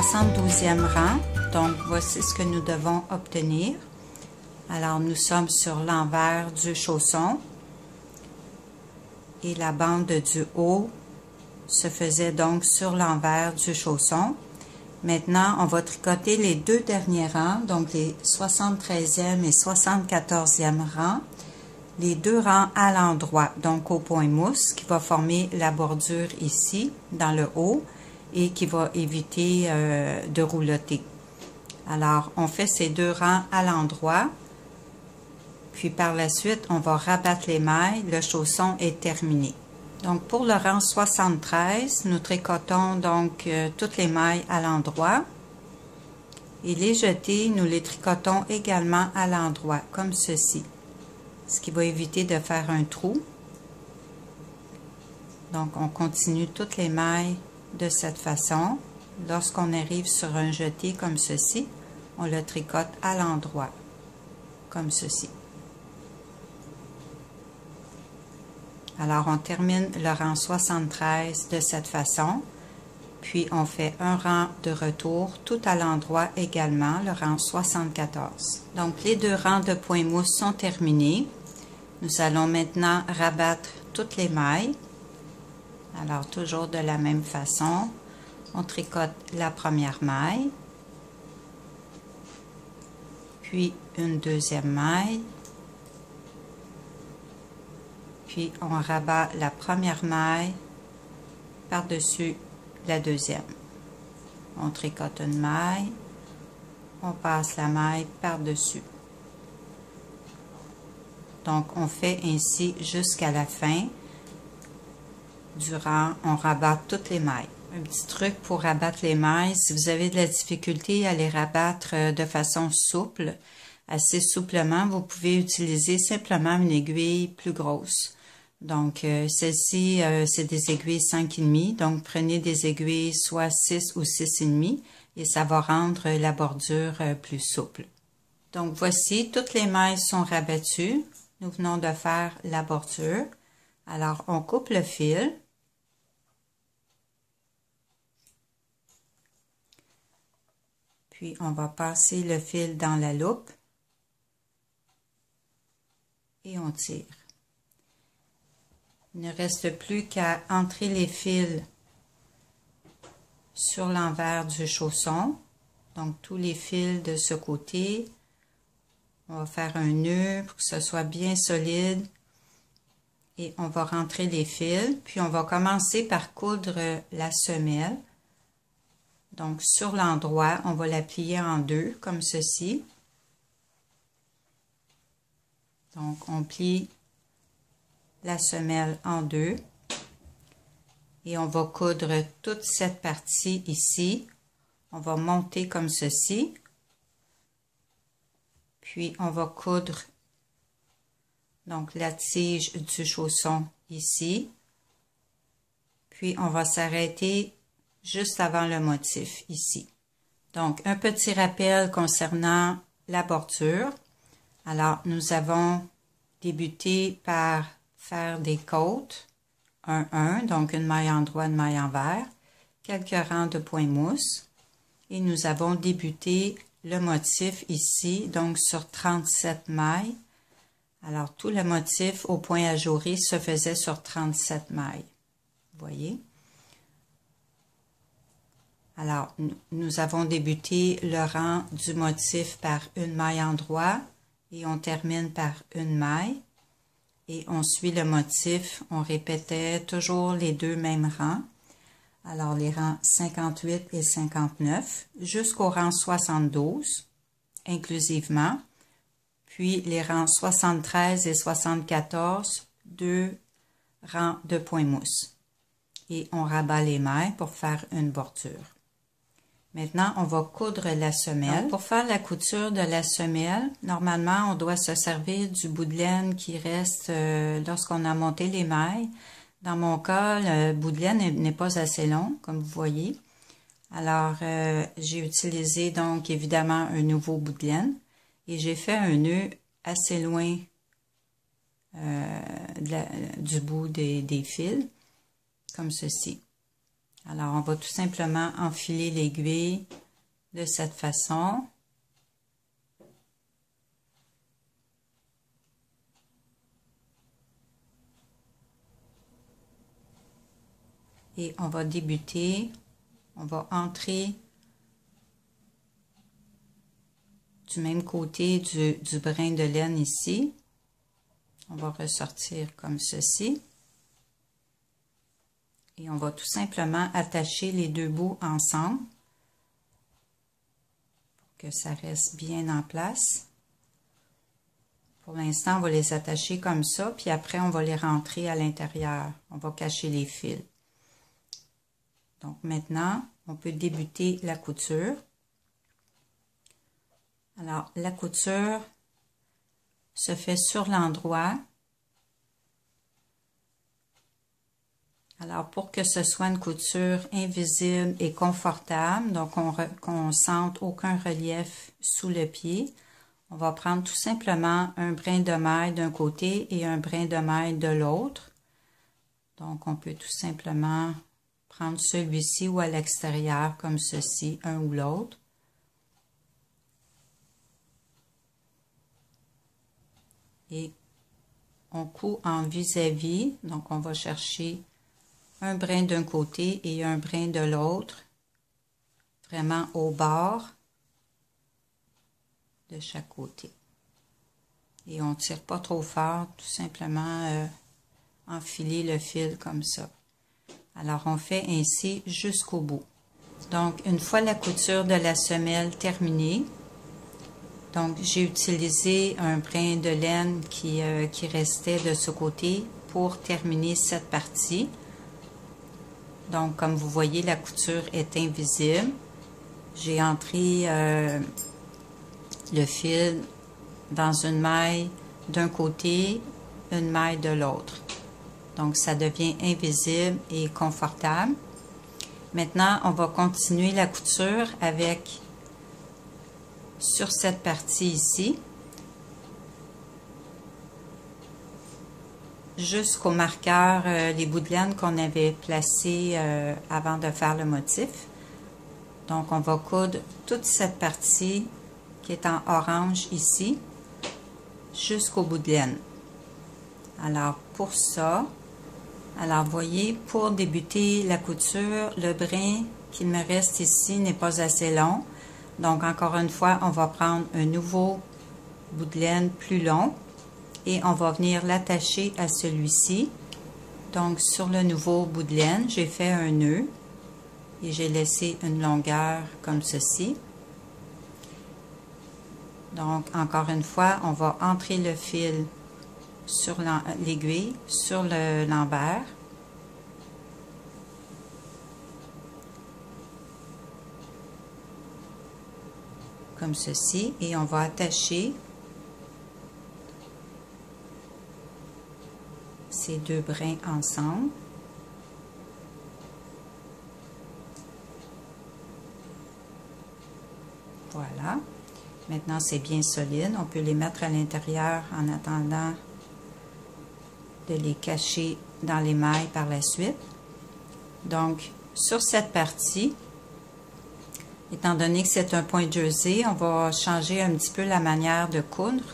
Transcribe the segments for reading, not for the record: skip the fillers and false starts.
72e rang, donc voici ce que nous devons obtenir. Alors nous sommes sur l'envers du chausson et la bande du haut se faisait donc sur l'envers du chausson. Maintenant, on va tricoter les deux derniers rangs, donc les 73e et 74e rangs, les deux rangs à l'endroit, donc au point mousse, qui va former la bordure ici, dans le haut, et qui va éviter de roulotter. Alors, on fait ces deux rangs à l'endroit, puis par la suite, on va rabattre les mailles, le chausson est terminé. Donc, pour le rang 73, nous tricotons donc toutes les mailles à l'endroit. Et les jetés, nous les tricotons également à l'endroit, comme ceci. Ce qui va éviter de faire un trou. Donc, on continue toutes les mailles de cette façon. Lorsqu'on arrive sur un jeté comme ceci, on le tricote à l'endroit, comme ceci. Alors, on termine le rang 73 de cette façon, puis on fait un rang de retour tout à l'endroit également, le rang 74. Donc, les deux rangs de point mousse sont terminés. Nous allons maintenant rabattre toutes les mailles. Alors, toujours de la même façon, on tricote la première maille, puis une deuxième maille, puis on rabat la première maille par-dessus la deuxième. On tricote une maille, on passe la maille par-dessus. Donc, on fait ainsi jusqu'à la fin du rang, on rabat toutes les mailles. Un petit truc pour rabattre les mailles, si vous avez de la difficulté à les rabattre de façon souple, assez souplement, vous pouvez utiliser simplement une aiguille plus grosse. Donc, celle-ci, c'est des aiguilles 5,5, donc prenez des aiguilles soit 6 ou 6,5 et ça va rendre la bordure plus souple. Donc, voici, toutes les mailles sont rabattues. Nous venons de faire la bordure. Alors, on coupe le fil. Puis, on va passer le fil dans la loupe. Et on tire. Il ne reste plus qu'à entrer les fils sur l'envers du chausson. Donc, tous les fils de ce côté. On va faire un nœud pour que ce soit bien solide. Et on va rentrer les fils. Puis, on va commencer par coudre la semelle. Donc, sur l'endroit, on va la plier en deux, comme ceci. Donc, on plie la semelle en deux et on va coudre toute cette partie ici. On va monter comme ceci. Puis, on va coudre donc la tige du chausson ici. Puis, on va s'arrêter juste avant le motif ici. Donc, un petit rappel concernant la bordure. Alors, nous avons débuté par faire des côtes, 1-1, donc une maille en droit, une maille envers, quelques rangs de point mousse, et nous avons débuté le motif ici, donc sur 37 mailles. Alors, tout le motif au point ajouré se faisait sur 37 mailles. Vous voyez? Alors, nous avons débuté le rang du motif par une maille en droit et on termine par une maille. Et on suit le motif, on répétait toujours les deux mêmes rangs. Alors, les rangs 58 et 59 jusqu'au rang 72, inclusivement. Puis, les rangs 73 et 74, deux rangs de point mousse. Et on rabat les mailles pour faire une bordure. Maintenant, on va coudre la semelle. Donc, pour faire la couture de la semelle, normalement, on doit se servir du bout de laine qui reste lorsqu'on a monté les mailles. Dans mon cas, le bout de laine n'est pas assez long, comme vous voyez. Alors, j'ai utilisé donc évidemment un nouveau bout de laine et j'ai fait un nœud assez loin du bout des fils, comme ceci. Alors, on va tout simplement enfiler l'aiguille de cette façon. Et on va débuter, on va entrer du même côté du brin de laine ici. On va ressortir comme ceci. Et on va tout simplement attacher les deux bouts ensemble pour que ça reste bien en place. Pour l'instant, on va les attacher comme ça, puis après, on va les rentrer à l'intérieur. On va cacher les fils. Donc maintenant, on peut débuter la couture. Alors, la couture se fait sur l'endroit. Alors, pour que ce soit une couture invisible et confortable, donc qu'on ne sente aucun relief sous le pied, on va prendre tout simplement un brin de maille d'un côté et un brin de maille de l'autre. Donc, on peut tout simplement prendre celui-ci ou à l'extérieur comme ceci, un ou l'autre. Et on coud en vis-à-vis, donc on va chercher un brin d'un côté et un brin de l'autre, vraiment au bord de chaque côté. Et on ne tire pas trop fort, tout simplement enfiler le fil comme ça. Alors on fait ainsi jusqu'au bout. Donc une fois la couture de la semelle terminée, donc j'ai utilisé un brin de laine qui restait de ce côté pour terminer cette partie. Donc, comme vous voyez, la couture est invisible. J'ai entré le fil dans une maille d'un côté, une maille de l'autre. Donc, ça devient invisible et confortable. Maintenant, on va continuer la couture avec, sur cette partie ici, jusqu'au marqueur, les bouts de laine qu'on avait placés avant de faire le motif. Donc, on va coudre toute cette partie qui est en orange ici, jusqu'au bout de laine. Alors, pour ça, alors, voyez, pour débuter la couture, le brin qu'il me reste ici n'est pas assez long. Donc, encore une fois, on va prendre un nouveau bout de laine plus long. Et on va venir l'attacher à celui-ci. Donc, sur le nouveau bout de laine, j'ai fait un nœud et j'ai laissé une longueur comme ceci. Donc, encore une fois, on va entrer le fil sur l'aiguille, sur l'envers. Comme ceci. Et on va attacher ces deux brins ensemble. Voilà. Maintenant, c'est bien solide. On peut les mettre à l'intérieur en attendant de les cacher dans les mailles par la suite. Donc, sur cette partie, étant donné que c'est un point jersey, on va changer un petit peu la manière de coudre.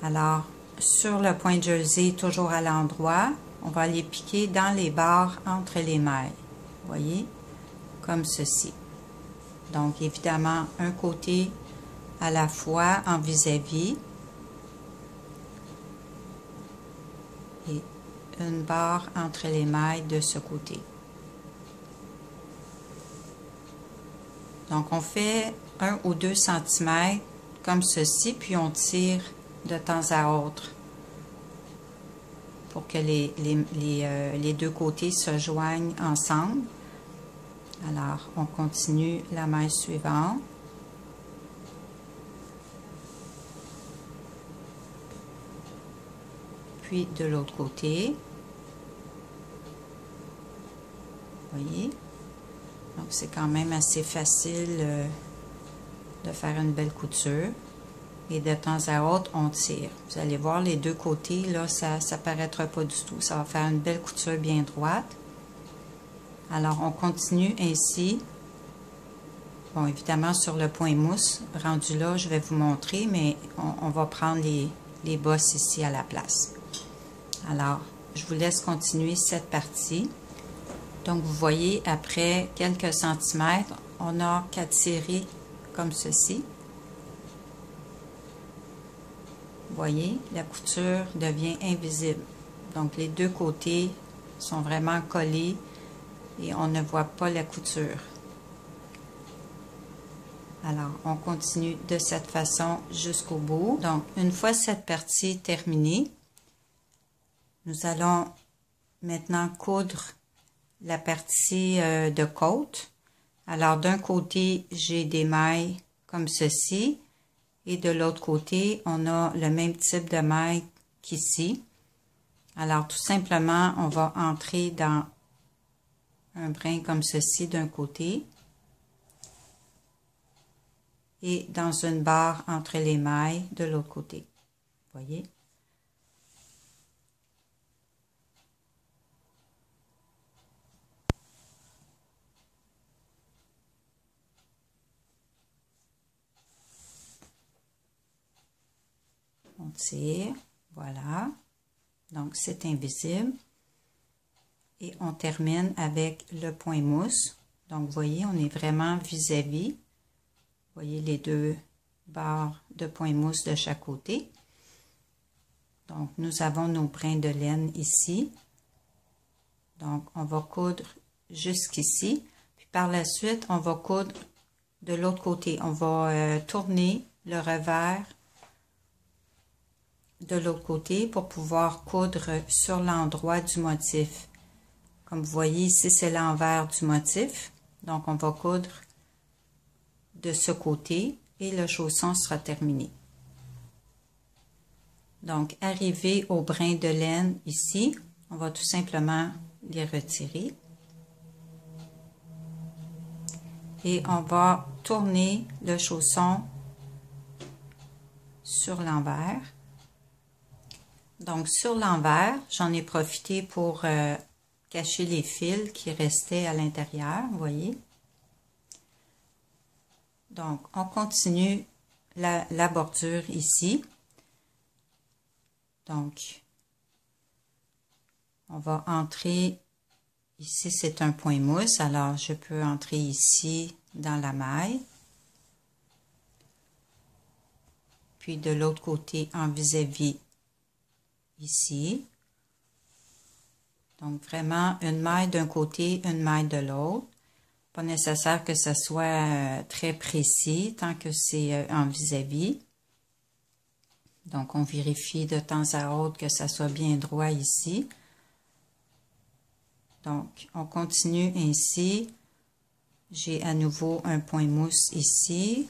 Alors, sur le point jersey, toujours à l'endroit, on va les piquer dans les barres entre les mailles. Vous voyez, comme ceci. Donc, évidemment, un côté à la fois en vis-à-vis et une barre entre les mailles de ce côté. Donc, on fait 1 ou 2 cm comme ceci, puis on tire de temps à autre pour que les deux côtés se joignent ensemble. Alors, on continue la maille suivante. Puis de l'autre côté. Vous voyez? Donc, c'est quand même assez facile de faire une belle couture. Et de temps à autre, on tire. Vous allez voir les deux côtés, là, ça ne paraîtra pas du tout. Ça va faire une belle couture bien droite. Alors, on continue ainsi. Bon, évidemment, sur le point mousse, rendu là, je vais vous montrer, mais on va prendre les bosses ici à la place. Alors, je vous laisse continuer cette partie. Donc, vous voyez, après quelques centimètres, on n'a qu'à tirer comme ceci. Vous voyez, la couture devient invisible. Donc, les deux côtés sont vraiment collés et on ne voit pas la couture. Alors, on continue de cette façon jusqu'au bout. Donc, une fois cette partie terminée, nous allons maintenant coudre la partie de côte. Alors, d'un côté, j'ai des mailles comme ceci. Et de l'autre côté, on a le même type de maille qu'ici. Alors, tout simplement, on va entrer dans un brin comme ceci d'un côté. Et dans une barre entre les mailles de l'autre côté. Vous voyez? On tire, voilà. Donc, c'est invisible. Et on termine avec le point mousse. Donc, vous voyez, on est vraiment vis-à-vis. Vous voyez les deux barres de point mousse de chaque côté. Donc, nous avons nos brins de laine ici. Donc, on va coudre jusqu'ici. Puis, par la suite, on va coudre de l'autre côté. On va tourner le revers de l'autre côté pour pouvoir coudre sur l'endroit du motif. Comme vous voyez ici, c'est l'envers du motif. Donc, on va coudre de ce côté et le chausson sera terminé. Donc, arrivé au brin de laine ici, on va tout simplement les retirer. Et on va tourner le chausson sur l'envers. Donc, sur l'envers, j'en ai profité pour cacher les fils qui restaient à l'intérieur, vous voyez. Donc, on continue la bordure ici. Donc, on va entrer, ici c'est un point mousse, alors je peux entrer ici dans la maille. Puis de l'autre côté en vis-à-vis ici. Donc, vraiment une maille d'un côté, une maille de l'autre. Pas nécessaire que ce soit très précis tant que c'est en vis-à-vis. Donc, on vérifie de temps à autre que ça soit bien droit ici. Donc, on continue ainsi. J'ai à nouveau un point mousse ici.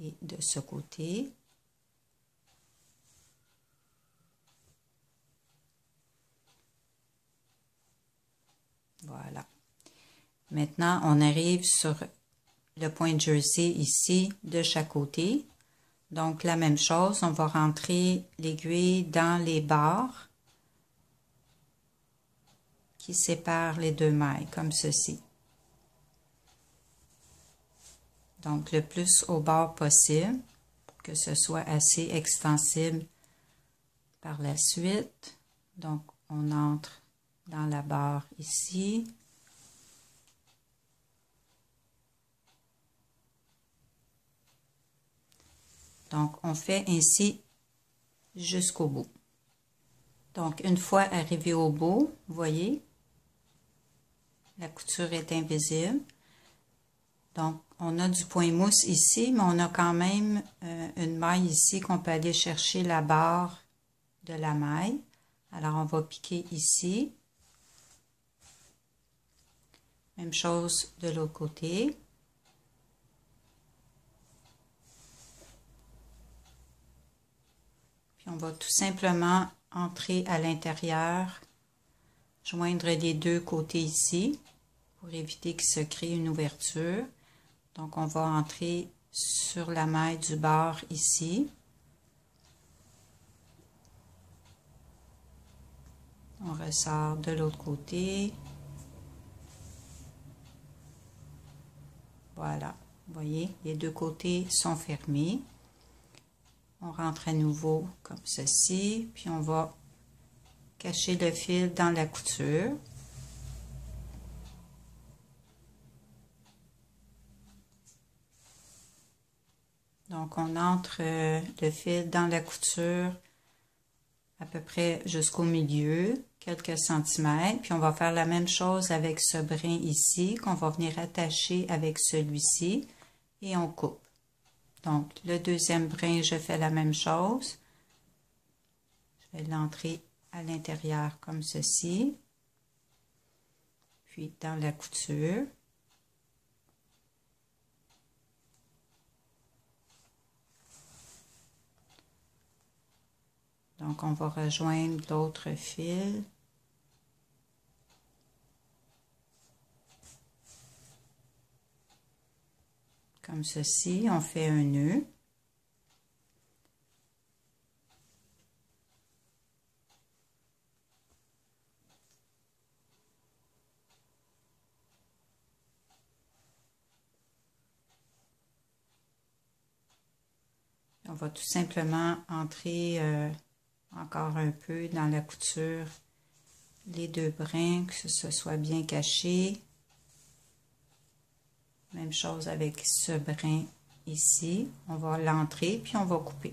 Et de ce côté. Voilà. Maintenant, on arrive sur le point de jersey ici de chaque côté. Donc, la même chose, on va rentrer l'aiguille dans les barres qui séparent les deux mailles, comme ceci. Donc, le plus au bord possible, pour que ce soit assez extensible par la suite. Donc, on entre dans la barre ici. Donc, on fait ainsi jusqu'au bout. Donc, une fois arrivé au bout, vous voyez, la couture est invisible. Donc, on a du point mousse ici, mais on a quand même une maille ici qu'on peut aller chercher la barre de la maille. Alors, on va piquer ici. Même chose de l'autre côté. Puis, on va tout simplement entrer à l'intérieur, joindre les deux côtés ici pour éviter qu'il se crée une ouverture. Donc, on va entrer sur la maille du bord ici. On ressort de l'autre côté. Voilà, vous voyez, les deux côtés sont fermés. On rentre à nouveau comme ceci, puis on va cacher le fil dans la couture. Donc, on entre le fil dans la couture à peu près jusqu'au milieu, quelques centimètres. Puis, on va faire la même chose avec ce brin ici, qu'on va venir attacher avec celui-ci, et on coupe. Donc, le deuxième brin, je fais la même chose. Je vais l'entrer à l'intérieur comme ceci. Puis, dans la couture. Donc, on va rejoindre l'autre fil. Comme ceci, on fait un nœud. On va tout simplement entrer encore un peu dans la couture les deux brins, que ce soit bien caché. Même chose avec ce brin ici. On va l'entrer puis on va couper.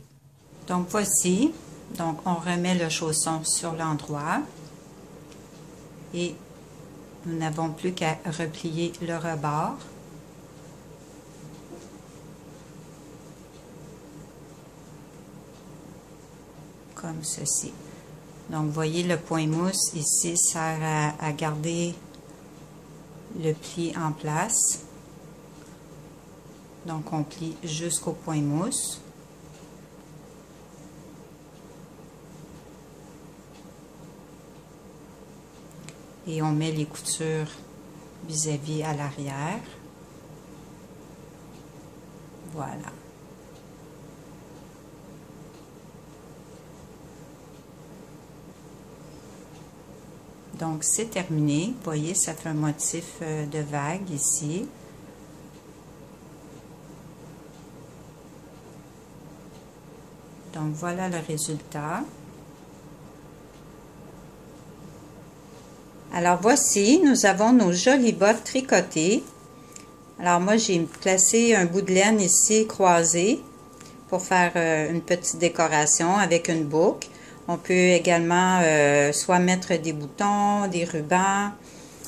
Donc voici. Donc on remet le chausson sur l'endroit. Et nous n'avons plus qu'à replier le rebord. Comme ceci. Donc, vous voyez, le point mousse ici sert à garder le pli en place. Donc, on plie jusqu'au point mousse. Et on met les coutures vis-à-vis à l'arrière. Voilà. Donc, c'est terminé. Vous voyez, ça fait un motif de vague ici. Donc, voilà le résultat. Alors, voici, nous avons nos jolies bottes tricotées. Alors, moi, j'ai placé un bout de laine ici croisé pour faire une petite décoration avec une boucle. On peut également soit mettre des boutons, des rubans.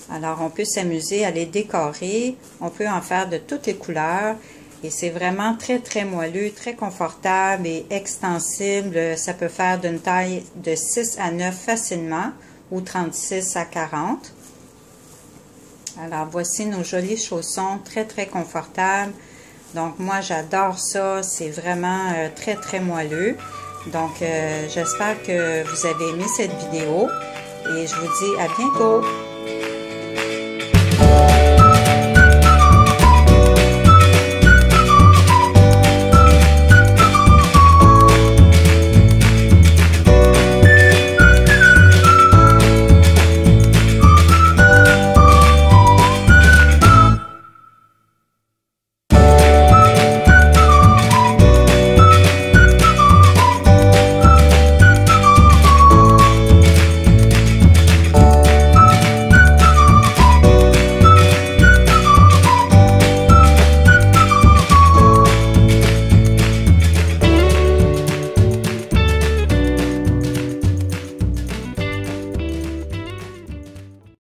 Alors, on peut s'amuser à les décorer. On peut en faire de toutes les couleurs. Et c'est vraiment très, très moelleux, très confortable et extensible. Ça peut faire d'une taille de 6 à 9 facilement ou 36 à 40. Alors, voici nos jolis chaussons, très, très confortables. Donc, moi, j'adore ça. C'est vraiment très, très moelleux. Donc, j'espère que vous avez aimé cette vidéo et je vous dis à bientôt.